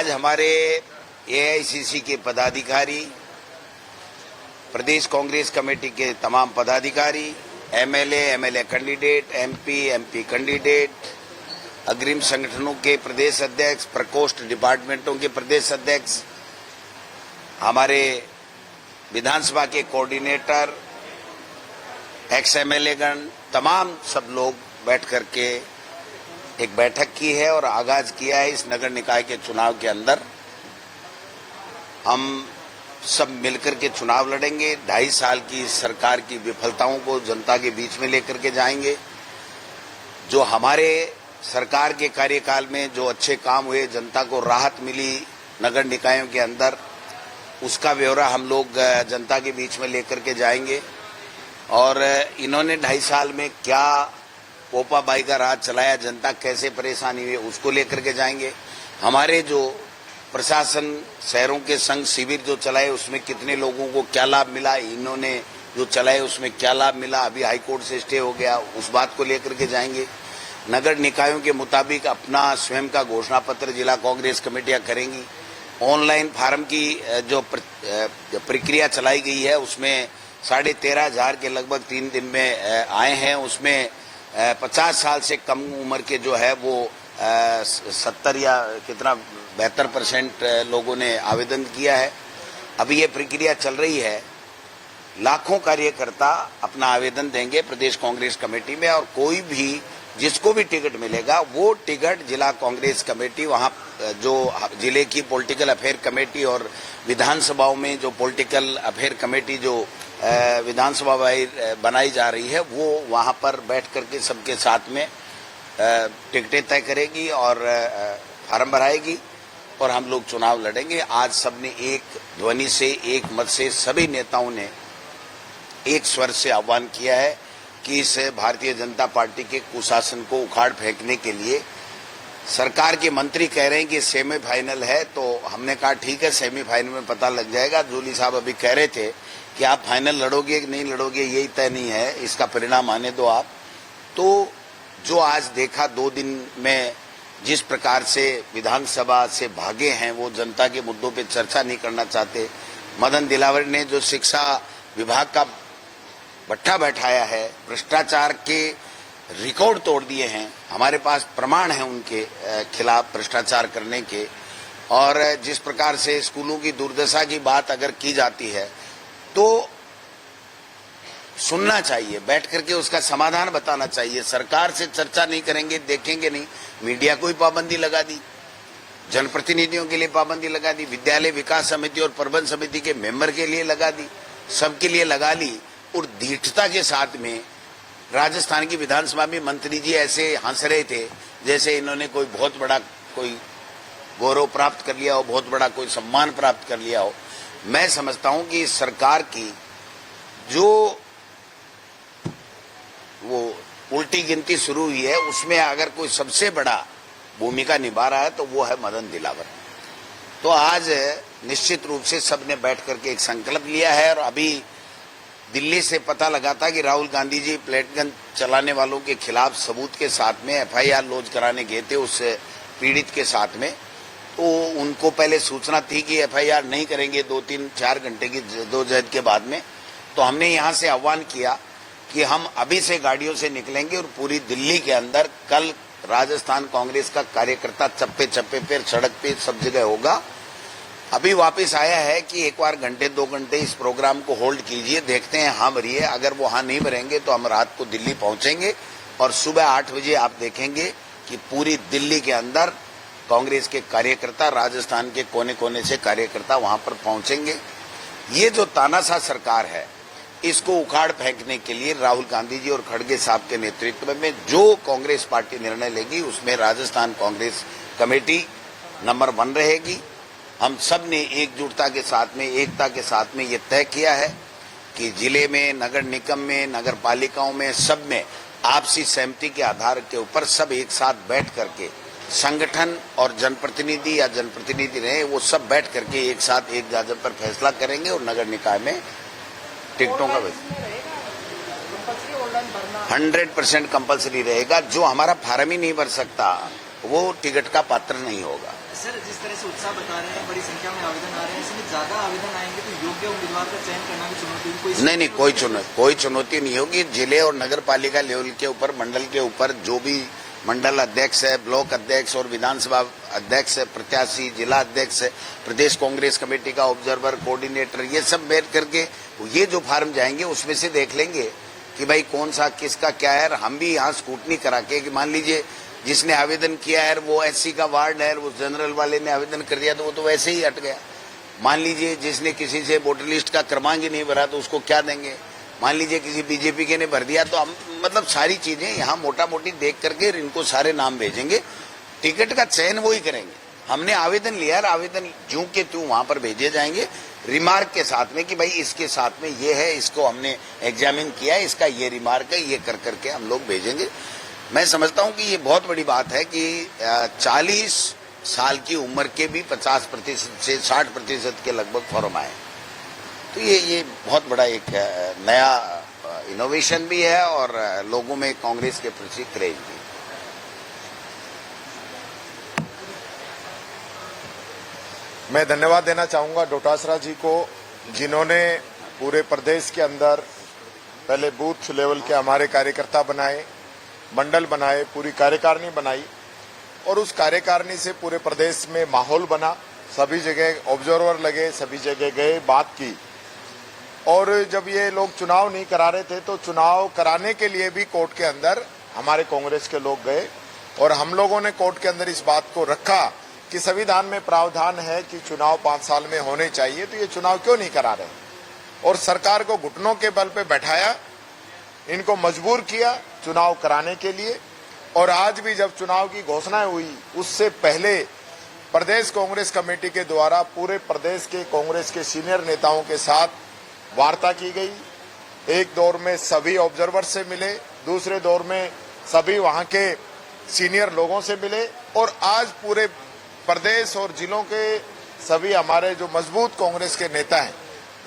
आज हमारे एआईसीसी के पदाधिकारी, प्रदेश कांग्रेस कमेटी के तमाम पदाधिकारी, एमएलए कैंडिडेट, एमपी कैंडिडेट, अग्रिम संगठनों के प्रदेश अध्यक्ष, प्रकोष्ठ डिपार्टमेंटों के प्रदेश अध्यक्ष, हमारे विधानसभा के कोऑर्डिनेटर, एक्स एमएलए गण, तमाम सब लोग बैठ करके एक बैठक की है और आगाज किया है। इस नगर निकाय के चुनाव के अंदर हम सब मिलकर के चुनाव लड़ेंगे। 2.5 साल की सरकार की विफलताओं को जनता के बीच में लेकर के जाएंगे। जो हमारे सरकार के कार्यकाल में जो अच्छे काम हुए, जनता को राहत मिली नगर निकायों के अंदर, उसका ब्यौरा हम लोग जनता के बीच में लेकर के जाएंगे। और इन्होंने 2.5 साल में क्या पोपाबाई का राज चलाया, जनता कैसे परेशानी हुई, उसको लेकर के जाएंगे। हमारे जो प्रशासन शहरों के संघ शिविर जो चलाए उसमें कितने लोगों को क्या लाभ मिला, इन्होंने जो चलाए उसमें क्या लाभ मिला, अभी हाईकोर्ट से स्टे हो गया, उस बात को लेकर के जाएंगे। नगर निकायों के मुताबिक अपना स्वयं का घोषणा पत्र जिला कांग्रेस कमेटियां करेंगी। ऑनलाइन फार्म की जो प्रक्रिया चलाई गई है उसमें 13,500 के लगभग 3 दिन में आए हैं। उसमें 50 साल से कम उम्र के जो है वो 70 या कितना 72% लोगों ने आवेदन किया है। अभी ये प्रक्रिया चल रही है। लाखों कार्यकर्ता अपना आवेदन देंगे प्रदेश कांग्रेस कमेटी में, और कोई भी जिसको भी टिकट मिलेगा वो टिकट जिला कांग्रेस कमेटी, वहां जो जिले की पॉलिटिकल अफेयर कमेटी और विधानसभाओं में जो पॉलिटिकल अफेयर कमेटी जो विधानसभा बनाई जा रही है, वो वहां पर बैठ करके सबके साथ में टिकटें तय करेगी और फार्म भराएगी और हम लोग चुनाव लड़ेंगे। आज सबने एक ध्वनि से, एक मत से, सभी नेताओं ने एक स्वर से आह्वान किया है कि इस भारतीय जनता पार्टी के कुशासन को उखाड़ फेंकने के लिए सरकार के मंत्री कह रहे हैं कि सेमीफाइनल है, तो हमने कहा ठीक है, सेमीफाइनल में पता लग जाएगा। जूली साहब अभी कह रहे थे कि आप फाइनल लड़ोगे कि नहीं लड़ोगे यही तय नहीं है, इसका परिणाम आने दो आप। तो जो आज देखा 2 दिन में जिस प्रकार से विधानसभा से भागे हैं, वो जनता के मुद्दों पे चर्चा नहीं करना चाहते। मदन दिलावर ने जो शिक्षा विभाग का भट्ठा बैठाया है, भ्रष्टाचार के रिकॉर्ड तोड़ दिए हैं, हमारे पास प्रमाण है उनके खिलाफ भ्रष्टाचार करने के। और जिस प्रकार से स्कूलों की दुर्दशा की बात अगर की जाती है तो सुनना चाहिए, बैठ करके उसका समाधान बताना चाहिए। सरकार से चर्चा नहीं करेंगे, देखेंगे नहीं। मीडिया को ही पाबंदी लगा दी, जनप्रतिनिधियों के लिए पाबंदी लगा दी, विद्यालय विकास समिति और प्रबंध समिति के मेंबर के लिए लगा दी, सबके लिए लगा ली। और दृढ़ता के साथ में राजस्थान की विधानसभा में मंत्री जी ऐसे हंस रहे थे जैसे इन्होंने कोई बहुत बड़ा कोई गौरव प्राप्त कर लिया हो, बहुत बड़ा कोई सम्मान प्राप्त कर लिया हो। मैं समझता हूं कि सरकार की जो वो उल्टी गिनती शुरू हुई है उसमें अगर कोई सबसे बड़ा भूमिका निभा रहा है तो वो है मदन दिलावर। तो आज निश्चित रूप से सबने बैठ करके एक संकल्प लिया है। और अभी दिल्ली से पता लगा था कि राहुल गांधी जी प्लेट गन चलाने वालों के खिलाफ सबूत के साथ में एफआईआर लॉन्च कराने गए थे उस पीड़ित के साथ में। तो उनको पहले सूचना थी कि एफआईआर नहीं करेंगे 2-3-4 घंटे की जद्दोजहद के बाद में। तो हमने यहां से आह्वान किया कि हम अभी से गाड़ियों से निकलेंगे और पूरी दिल्ली के अंदर कल राजस्थान कांग्रेस का कार्यकर्ता चप्पे चप्पे पे, सड़क पे, सब जगह होगा। अभी वापस आया है कि एक बार 1-2 घंटे इस प्रोग्राम को होल्ड कीजिए, देखते हैं हाँ भरिए। अगर वो हाँ नहीं भरेंगे तो हम रात को दिल्ली पहुंचेंगे और सुबह 8 बजे आप देखेंगे कि पूरी दिल्ली के अंदर कांग्रेस के कार्यकर्ता, राजस्थान के कोने कोने से कार्यकर्ता वहां पर पहुंचेंगे। ये जो तानाशाह सरकार है इसको उखाड़ फेंकने के लिए राहुल गांधी जी और खड़गे साहब के नेतृत्व में जो कांग्रेस पार्टी निर्णय लेगी उसमें राजस्थान कांग्रेस कमेटी नंबर 1 रहेगी। हम सब ने एकजुटता के साथ में, एकता के साथ में ये तय किया है कि जिले में, नगर निगम में, नगर पालिकाओं में, सब में आपसी सहमति के आधार के ऊपर सब एक साथ बैठ करके, संगठन और जनप्रतिनिधि या जनप्रतिनिधि रहे वो सब बैठ करके एक साथ एक जगह पर फैसला करेंगे और नगर निकाय में टिकटों का 100% कंपल्सरी रहेगा। जो हमारा फार्म ही नहीं भर सकता वो टिकट का पात्र नहीं होगा। सर, जिस तरह से उत्साह बता रहे हैं, बड़ी संख्या में आवेदन आ रहे हैं, इसमें ज्यादा आवेदन आएंगे तो योग्य उम्मीदवार का चयन करना भी चुनौती होगी? नहीं, कोई चुनौती नहीं होगी। जिले और नगर पालिका लेवल के ऊपर, मंडल के ऊपर जो भी मंडल अध्यक्ष है, ब्लॉक अध्यक्ष और विधानसभा अध्यक्ष है, प्रत्याशी, जिला अध्यक्ष है, प्रदेश कांग्रेस कमेटी का ऑब्जर्वर, कोऑर्डिनेटर, ये सब बैठ करके ये जो फार्म जाएंगे उसमें से देख लेंगे कि भाई कौन सा किसका क्या है। हम भी यहाँ स्कूटनी करा के कि मान लीजिए जिसने आवेदन किया है वो एससी का वार्ड है, वो जनरल वाले ने आवेदन कर दिया तो वो तो वैसे ही हट गया। मान लीजिए जिसने किसी से वोटर लिस्ट का क्रमांक ही नहीं भरा तो उसको क्या देंगे। मान लीजिए किसी बीजेपी के ने भर दिया तो हम मतलब सारी चीजें यहाँ मोटा मोटी देख करके इनको सारे नाम भेजेंगे। टिकट का चयन वो ही करेंगे। हमने आवेदन लिया, आवेदन ज्यों के त्यों वहां पर भेजे जाएंगे रिमार्क के साथ में कि भाई इसके साथ में ये है, इसको हमने एग्जामिन किया, इसका ये रिमार्क है, ये कर करके हम लोग भेजेंगे। मैं समझता हूं कि ये बहुत बड़ी बात है कि 40 साल की उम्र के भी 50% से 60% के लगभग फॉर्म आए। तो ये बहुत बड़ा एक नया इनोवेशन भी है और लोगों में कांग्रेस के प्रति क्रेज भी। मैं धन्यवाद देना चाहूंगा डोटासरा जी को, जिन्होंने पूरे प्रदेश के अंदर पहले बूथ लेवल के हमारे कार्यकर्ता बनाए, मंडल बनाए, पूरी कार्यकारिणी बनाई और उस कार्यकारिणी से पूरे प्रदेश में माहौल बना। सभी जगह ऑब्जर्वर लगे, सभी जगह गए, बात की। और जब ये लोग चुनाव नहीं करा रहे थे तो चुनाव कराने के लिए भी कोर्ट के अंदर हमारे कांग्रेस के लोग गए और हम लोगों ने कोर्ट के अंदर इस बात को रखा कि संविधान में प्रावधान है कि चुनाव 5 साल में होने चाहिए, तो ये चुनाव क्यों नहीं करा रहे। और सरकार को घुटनों के बल पे बैठाया, इनको मजबूर किया चुनाव कराने के लिए। और आज भी जब चुनाव की घोषणा हुई उससे पहले प्रदेश कांग्रेस कमेटी के द्वारा पूरे प्रदेश के कांग्रेस के सीनियर नेताओं के साथ वार्ता की गई। एक दौर में सभी ऑब्जर्वर से मिले, दूसरे दौर में सभी वहां के सीनियर लोगों से मिले और आज पूरे प्रदेश और जिलों के सभी हमारे जो मजबूत कांग्रेस के नेता हैं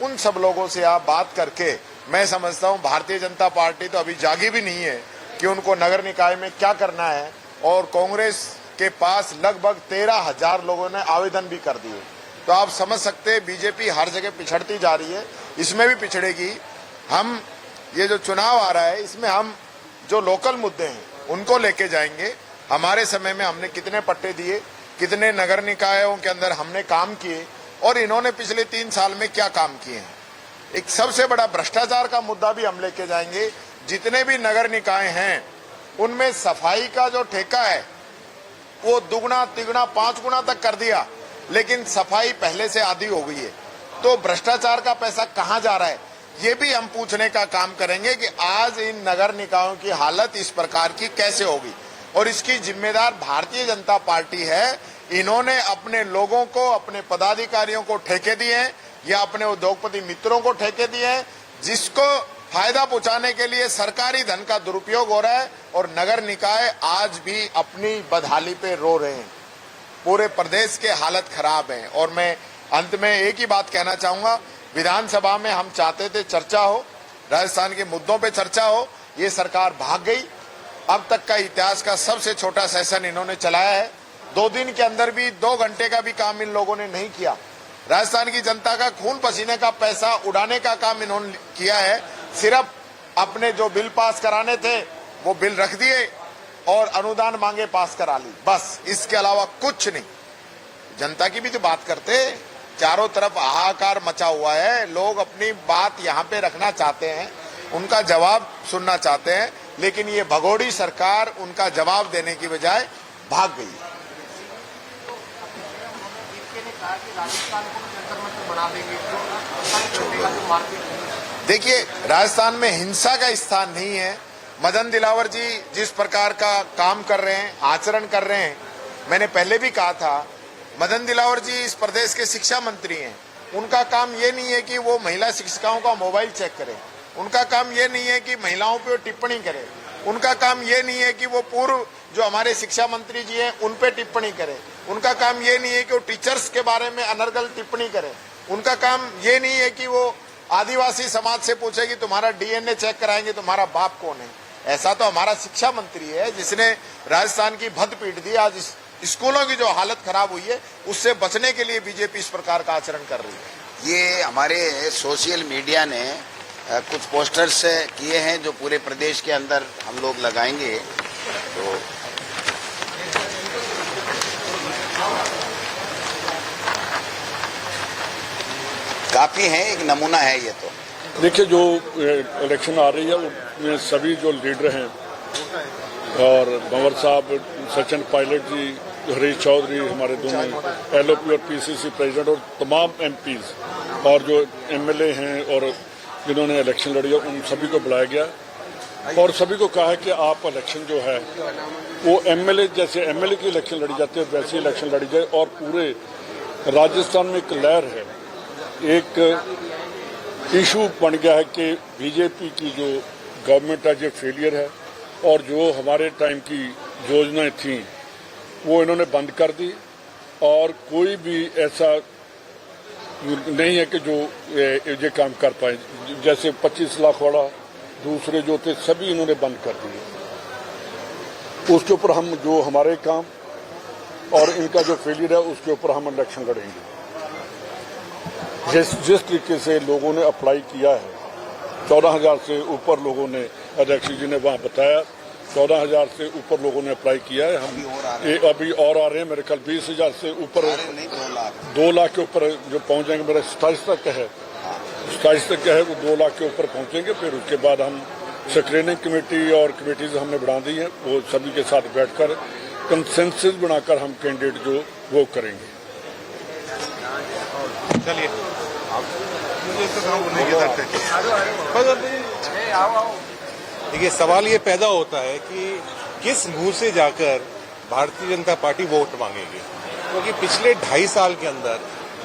उन सब लोगों से आप बात करके, मैं समझता हूं भारतीय जनता पार्टी तो अभी जागी भी नहीं है कि उनको नगर निकाय में क्या करना है। और कांग्रेस के पास लगभग 13,000 लोगों ने आवेदन भी कर दिए। तो आप समझ सकते हैं बीजेपी हर जगह पिछड़ती जा रही है, इसमें भी पिछड़ेगी। हम ये जो चुनाव आ रहा है इसमें हम जो लोकल मुद्दे हैं उनको लेके जाएंगे। हमारे समय में हमने कितने पट्टे दिए, कितने नगर निकायों के अंदर हमने काम किए और इन्होंने पिछले 3 साल में क्या काम किए हैं। एक सबसे बड़ा भ्रष्टाचार का मुद्दा भी हम लेके जाएंगे। जितने भी नगर निकाय हैं उनमें सफाई का जो ठेका है वो दुगना तिगुना 5 गुना तक कर दिया, लेकिन सफाई पहले से आधी हो गई है। तो भ्रष्टाचार का पैसा कहां जा रहा है ये भी हम पूछने का काम करेंगे कि आज इन नगर निकायों की हालत इस प्रकार की कैसे होगी। और इसकी जिम्मेदार भारतीय जनता पार्टी है। इन्होंने अपने लोगों को, अपने पदाधिकारियों को ठेके दिए हैं या अपने उद्योगपति मित्रों को ठेके दिए हैं, जिसको फायदा पहुंचाने के लिए सरकारी धन का दुरुपयोग हो रहा है। और नगर निकाय आज भी अपनी बदहाली पे रो रहे हैं। पूरे प्रदेश के हालत खराब है। और मैं अंत में एक ही बात कहना चाहूंगा, विधानसभा में हम चाहते थे चर्चा हो, राजस्थान के मुद्दों पे चर्चा हो, ये सरकार भाग गई। अब तक का इतिहास का सबसे छोटा सेशन इन्होंने चलाया है। 2 दिन के अंदर भी 2 घंटे का भी काम इन लोगों ने नहीं किया। राजस्थान की जनता का खून पसीने का पैसा उड़ाने का काम इन्होंने किया है। सिर्फ अपने जो बिल पास कराने थे वो बिल रख दिए और अनुदान मांगे पास करा ली, बस। इसके अलावा कुछ नहीं। जनता की भी तो बात करते। चारों तरफ हाहाकार मचा हुआ है, लोग अपनी बात यहाँ पे रखना चाहते हैं, उनका जवाब सुनना चाहते हैं, लेकिन ये भगोड़ी सरकार उनका जवाब देने की बजाय भाग गई। देखिए, राजस्थान में हिंसा का स्थान नहीं है। मदन दिलावर जी जिस प्रकार का काम कर रहे हैं, आचरण कर रहे हैं, मैंने पहले भी कहा था, मदन दिलावर जी इस प्रदेश के शिक्षा मंत्री हैं। उनका काम ये नहीं है कि वो महिला शिक्षिकाओं का मोबाइल चेक करें, उनका काम ये नहीं है कि महिलाओं पे टिप्पणी करें, उनका काम ये नहीं है कि वो पूर्व जो हमारे शिक्षा मंत्री जी हैं उन पे टिप्पणी करें, उनका काम ये नहीं है कि वो टीचर्स के बारे में अनर्गल टिप्पणी करें, उनका काम ये नहीं है कि वो आदिवासी समाज से पूछे कि तुम्हारा डीएनए चेक कराएंगे, तुम्हारा बाप कौन है। ऐसा तो हमारा शिक्षा मंत्री है जिसने राजस्थान की भद्द पीट दी। आज स्कूलों की जो हालत खराब हुई है उससे बचने के लिए बीजेपी इस प्रकार का आचरण कर रही है। ये हमारे सोशल मीडिया ने कुछ पोस्टर्स किए हैं जो पूरे प्रदेश के अंदर हम लोग लगाएंगे। तो काफी है, एक नमूना है ये। तो देखिए, जो इलेक्शन आ रही है उसमें सभी जो लीडर हैं और कंवर साहब, सचिन पायलट जी, हरीश चौधरी, हमारे दोनों LOP और PCC प्रेसिडेंट और तमाम MPs और जो MLA हैं और जिन्होंने इलेक्शन लड़ी है उन सभी को बुलाया गया और सभी को कहा है कि आप इलेक्शन जो है वो MLA जैसे MLA की इलेक्शन लड़ी जाती है वैसी इलेक्शन लड़ी जाए। और पूरे राजस्थान में एक लहर है, एक इशू बन गया है कि बीजेपी की जो गवर्नमेंट है ये फेलियर है और जो हमारे टाइम की योजनाएं थी वो इन्होंने बंद कर दी और कोई भी ऐसा नहीं है कि जो ये काम कर पाए। जैसे 25 लाख वाला दूसरे जो थे सभी इन्होंने बंद कर दिए। उसके ऊपर हम जो हमारे काम और इनका जो फेलियर है उसके ऊपर हम इलेक्शन लड़ेंगे। जिस तरीके से लोगों ने अप्लाई किया है, 14,000 से ऊपर लोगों ने, अध्यक्ष जी ने वहां बताया 14,000 से ऊपर लोगों ने अप्लाई किया है। हम अभी और आ रहे हैं, मेरे ख्याल 20,000 से ऊपर, 2 लाख के ऊपर जो पहुंच जाएंगे। मेरा 27 तक है, 27 तक है, वो 2 लाख के ऊपर पहुंचेंगे। फिर उसके बाद हम स्क्रीनिंग कमेटी और कमेटीज हमने बढ़ा दी है, वो सभी के साथ बैठकर कंसेंसस बनाकर हम कैंडिडेट जो वो करेंगे। चलिए, मुझे तो काम बोलने की जरूरत है। देखिए, सवाल ये पैदा होता है कि किस मुंह से जाकर भारतीय जनता पार्टी वोट मांगेगी, क्योंकि पिछले 2.5 साल के अंदर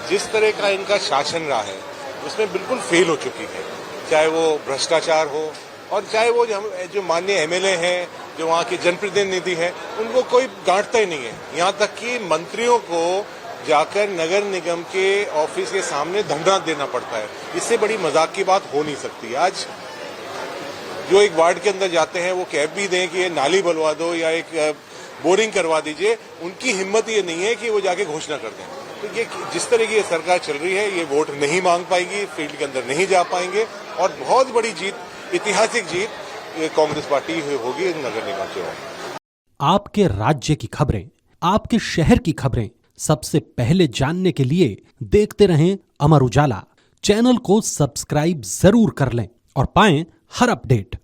जिस तरह का इनका शासन रहा है उसमें बिल्कुल फेल हो चुकी है। चाहे वो भ्रष्टाचार हो और चाहे वो जो माननीय MLA हैं, जो वहाँ के जनप्रतिनिधि हैं, उनको कोई गांठता ही नहीं है। यहाँ तक कि मंत्रियों को जाकर नगर निगम के ऑफिस के सामने धरना देना पड़ता है। इससे बड़ी मजाक की बात हो नहीं सकती। आज जो एक वार्ड के अंदर जाते हैं वो कह भी दें कि ये नाली बनवा दो या एक बोरिंग करवा दीजिए, उनकी हिम्मत ये नहीं है कि वो जाके घोषणा कर दें। तो ये जिस तरह की ये सरकार चल रही है, ये वोट नहीं मांग पाएगी, फील्ड के अंदर नहीं जा पाएंगे और बहुत बड़ी जीत, ऐतिहासिक जीत कांग्रेस पार्टी होगी नगर निगम चुनाव। आपके राज्य की खबरें, आपके शहर की खबरें सबसे पहले जानने के लिए देखते रहें अमर उजाला। चैनल को सब्सक्राइब जरूर कर लें और पाएं हर अपडेट।